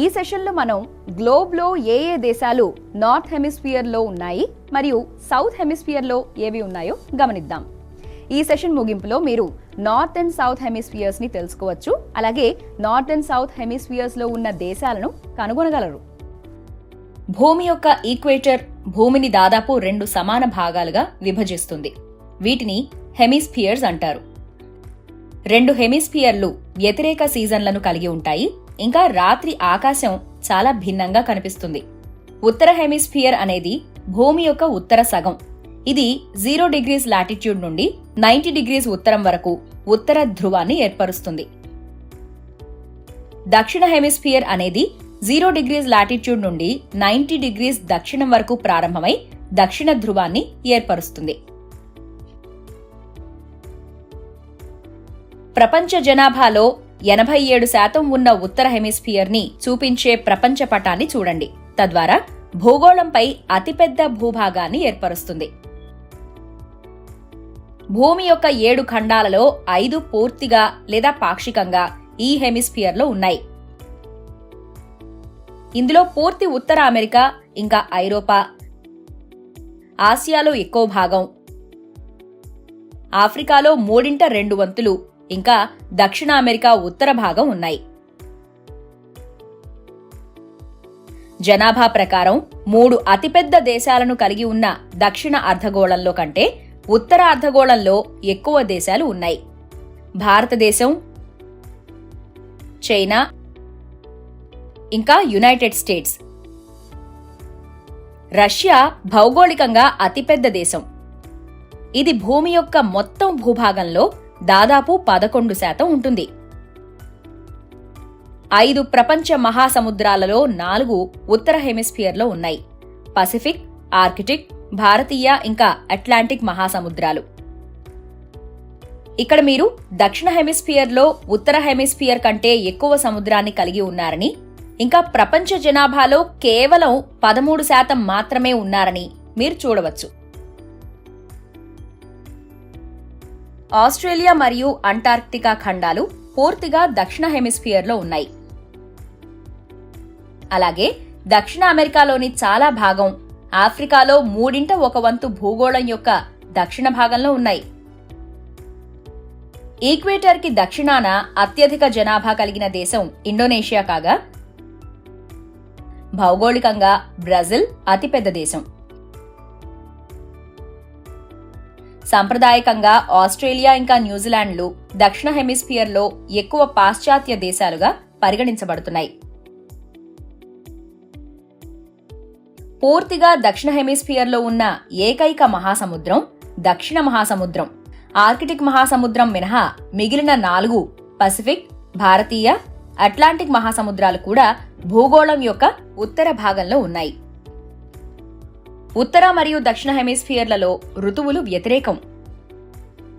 ఈ సెషన్లో మనం గ్లోబ్లో ఏ దేశాలు నార్త్ హెమిస్ఫియర్లో ఉన్నాయి మరియు సౌత్ హెమిస్ఫియర్లో ఏవి ఉన్నాయో గమనిద్దాం. ఈ సెషన్ ముగింపులో మీరు నార్త్ అండ్ సౌత్ హెమిస్ఫియర్స్ని తెలుసుకోవచ్చు. అలాగే నార్త్ అండ్ సౌత్ హెమిస్ఫియర్స్లో ఉన్న దేశాలను కనుగొనగలరు. భూమి యొక్క ఈక్వేటర్ భూమిని దాదాపు 2 సమాన భాగాలుగా విభజిస్తుంది. వీటిని హెమిస్ఫియర్స్ అంటారు. 2 హెమిస్ఫియర్లు వ్యతిరేక సీజన్లను కలిగి ఉంటాయి. ఇంకా రాత్రి ఆకాశం చాలా భిన్నంగా కనిపిస్తుంది. ఉత్తర హెమిస్ఫియర్ అనేది భూమి యొక్క ఉత్తర సగం. ఇది 0 డిగ్రీస్ లాటిట్యూడ్ నుండి 90 డిగ్రీస్ ఉత్తరం వరకు ఉత్తర ధ్రువాన్ని ఏర్పరుస్తుంది. దక్షిణ హెమిస్ఫియర్ అనేది 0 డిగ్రీస్ లాటిట్యూడ్ నుండి 90 డిగ్రీస్ దక్షిణం వరకు ప్రారంభమై దక్షిణ ధ్రువాన్ని ఏర్పరుస్తుంది. ప్రపంచ జనాభాలో 87% ఉన్న ఉత్తర హెమిస్ఫియర్ ని చూపించే ప్రపంచ పటాన్ని చూడండి. తద్వారా భూగోళంపై అతిపెద్ద భూభాగాన్ని ఏర్పరుస్తుంది. భూమి యొక్క 7 ఖండాలలో 5 పూర్తిగా లేదా పాక్షికంగా ఈ హెమిస్ఫియర్లో ఉన్నాయి. ఇందులో పూర్తి ఉత్తర అమెరికా, ఇంకా ఐరోపా, ఆసియాలో ఎక్కువ భాగం, ఆఫ్రికాలో 3/2 వంతులు, ఇంకా దక్షిణ అమెరికా ఉత్తర భాగం ఉన్నాయి. జనాభా ప్రకారం 3 అతిపెద్ద దేశాలను కలిగి ఉన్న దక్షిణ అర్ధగోళంలో కంటే ఉత్తర అర్ధగోళంలో ఎక్కువ దేశాలు ఉన్నాయి. భారతదేశం, చైనా, ఇంకా యునైటెడ్ స్టేట్స్. రష్యా భౌగోళికంగా అతిపెద్ద దేశం. ఇది భూమి యొక్క మొత్తం భూభాగంలో దాదాపు 11% ఉంటుంది. 5 ప్రపంచ మహాసముద్రాలలో 4 ఉత్తర హెమిస్ఫియర్లో ఉన్నాయి. పసిఫిక్, ఆర్కిటిక్, భారతీయ, ఇంకా అట్లాంటిక్ మహాసముద్రాలు. ఇక్కడ మీరు దక్షిణ హెమిస్ఫియర్లో ఉత్తర హెమిస్ఫియర్ కంటే ఎక్కువ సముద్రాన్ని కలిగి ఉన్నారని, ఇంకా ప్రపంచ జనాభాలో కేవలం 13% మాత్రమే ఉన్నారని మీరు చూడవచ్చు. ఆస్ట్రేలియా మరియు అంటార్క్టికా ఖండాలు పూర్తిగా దక్షిణ హెమిస్ఫియర్లో ఉన్నాయి. అలాగే దక్షిణ అమెరికాలోని చాలా భాగం, ఆఫ్రికాలో 1/3 వంతు భూగోళం యొక్క దక్షిణ భాగంలో ఉన్నాయి. ఈక్వేటర్ కి దక్షిణాన అత్యధిక జనాభా కలిగిన దేశం ఇండోనేషియా కాగా, భౌగోళికంగా బ్రెజిల్ అతిపెద్ద దేశం. సాంప్రదాయకంగా ఆస్ట్రేలియా ఇంకా న్యూజిలాండ్లు దక్షిణ హెమిస్ఫియర్లో ఎక్కువ పాశ్చాత్య దేశాలుగా పరిగణించబడుతున్నాయి. పూర్తిగా దక్షిణ హెమిస్ఫియర్లో ఉన్న ఏకైక మహాసముద్రం దక్షిణ మహాసముద్రం. ఆర్కిటిక్ మహాసముద్రం మినహా మిగిలిన 4 పసిఫిక్, భారతీయ, అట్లాంటిక్ మహాసముద్రాలు కూడా భూగోళం యొక్క ఉత్తర భాగంలో ఉన్నాయి. ఉత్తర మరియు దక్షిణ హెమిస్ఫియర్లలో ఋతువులు వ్యతిరేకం.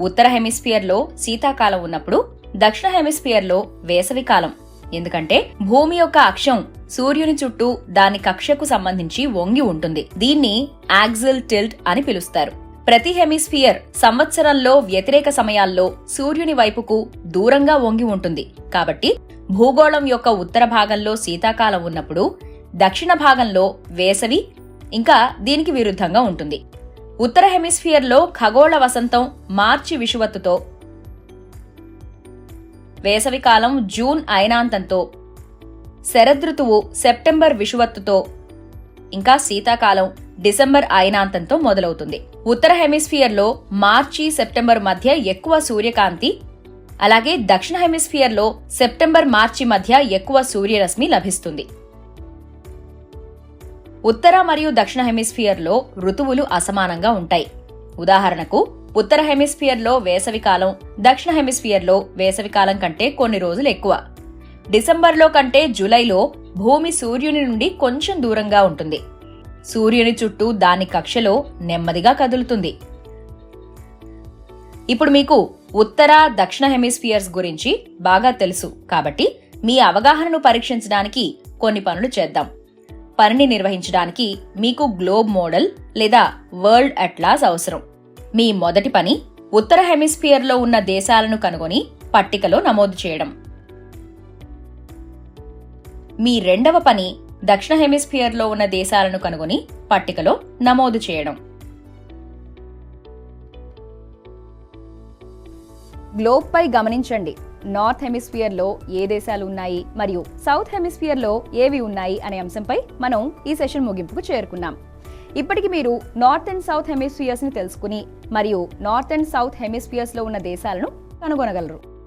ఉత్తర హెమిస్ఫియర్లో శీతాకాలం ఉన్నప్పుడు దక్షిణ హెమిస్ఫియర్లో వేసవికాలం. ఎందుకంటే భూమి యొక్క అక్షం సూర్యుని చుట్టూ దాని కక్షకు సంబంధించి వంగి ఉంటుంది. దీన్ని యాక్సిల్ టిల్ట్ అని పిలుస్తారు. ప్రతి హెమిస్ఫియర్ సంవత్సరంలో వ్యతిరేక సమయాల్లో సూర్యుని వైపుకు దూరంగా వంగి ఉంటుంది. కాబట్టి భూగోళం యొక్క ఉత్తర భాగంలో శీతాకాలం ఉన్నప్పుడు దక్షిణ భాగంలో వేసవి ఇంకా దీనికి విరుద్ధంగా ఉంటుంది. ఉత్తర హెమిస్ఫియర్లో ఖగోళ వసంతం మార్చి విషువత్తుతో, వేసవికాలం జూన్ అయినాంతంతో, శరదృతువు సెప్టెంబర్ విషువత్తుతో, ఇంకా శీతాకాలం డిసెంబర్ అయినాంతంతో మొదలవుతుంది. ఉత్తర హెమిస్ఫియర్లో మార్చి సెప్టెంబర్ మధ్య ఎక్కువ సూర్యకాంతి, అలాగే దక్షిణ హెమిస్ఫియర్లో సెప్టెంబర్ మార్చి మధ్య ఎక్కువ సూర్యరశ్మి లభిస్తుంది. ఉత్తర మరియు దక్షిణ హెమిస్ఫియర్లో ఋతువులు అసమానంగా ఉంటాయి. ఉదాహరణకు ఉత్తర హెమిస్ఫియర్లో వేసవికాలం దక్షిణ హెమిస్ఫియర్లో వేసవికాలం కంటే కొన్ని రోజులు ఎక్కువ. డిసెంబర్లో కంటే జూలైలో భూమి సూర్యుని నుండి కొంచెం దూరంగా ఉంటుంది. సూర్యుని చుట్టూ దాని కక్షలో నెమ్మదిగా కదులుతుంది. ఇప్పుడు మీకు ఉత్తర దక్షిణ హెమిస్ఫియర్స్ గురించి బాగా తెలుసు కాబట్టి మీ అవగాహనను పరీక్షించడానికి కొన్ని పనులు చేద్దాం. పనిని నిర్వహించడానికి మీకు గ్లోబ్ మోడల్ లేదా వరల్డ్ అట్లాస్ అవసరం. మీ మొదటి పని ఉత్తర హెమిస్ఫియర్లో ఉన్న దేశాలను కనుగొని పట్టికలో నమోదు చేయడం. మీ రెండవ పని దక్షిణ హెమిస్ఫియర్లో ఉన్న దేశాలను కనుగొని పట్టికలో నమోదు చేయడం. గ్లోబ్ పై గమనించండి. నార్త్ హెమిస్ఫియర్లో ఏ దేశాలు ఉన్నాయి మరియు సౌత్ హెమిస్ఫియర్లో ఏవి ఉన్నాయి అనే అంశంపై మనం ఈ సెషన్ ముగింపుకు చేరుకున్నాం. ఇప్పటికి మీరు నార్త్ అండ్ సౌత్ హెమిస్ఫియర్స్ ని తెలుసుకుని మరియు నార్త్ అండ్ సౌత్ హెమిస్ఫియర్స్ లో ఉన్న దేశాలను కనుగొనగలరు.